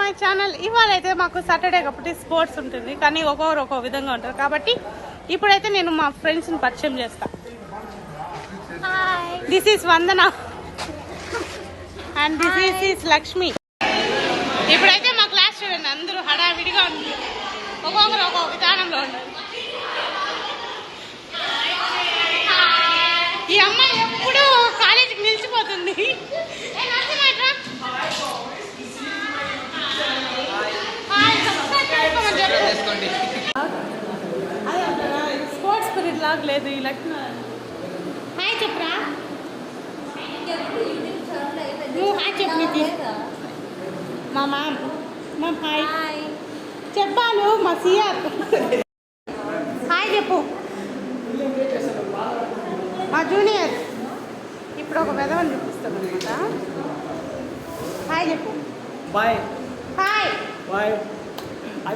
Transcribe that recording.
My channel. ఇవాళ అయితే మాకు సాటర్డే కాబట్టి స్పోర్ట్స్ ఉంటుంది, కానీ ఒక్కొక్కరు ఒక్కో విధంగా ఉంటారు. కాబట్టి ఇప్పుడైతే నేను మా ఫ్రెండ్స్ని పరిచయం చేస్తా. This is Vandana and this is Lakshmi. ఇప్పుడైతే మా క్లాస్ చూడండి, అందరూ హడావిడిగా ఉంది, ఒక్కొక్కరు ఒక్కొక్క విధానంలో ఉన్నారు. ఈ అమ్మాయి ఎప్పుడు కాలేజీకి నిలిచిపోతుంది. స్పోర్ట్స్ పీరియడ్ లాగా లేదు ఈ లక్ష్మి. హాయ్ చెప్పరా, నువ్వు హాయ్ చెప్పు. మా హాయ్ చెప్పాలు. మా సిఆర్ హాయ్ చెప్పు. మా జూనియర్ ఇప్పుడు ఒక వెధవని చూపిస్తాను అనమాట. హాయ్ చెప్పు. బాయ్. Hi bye. I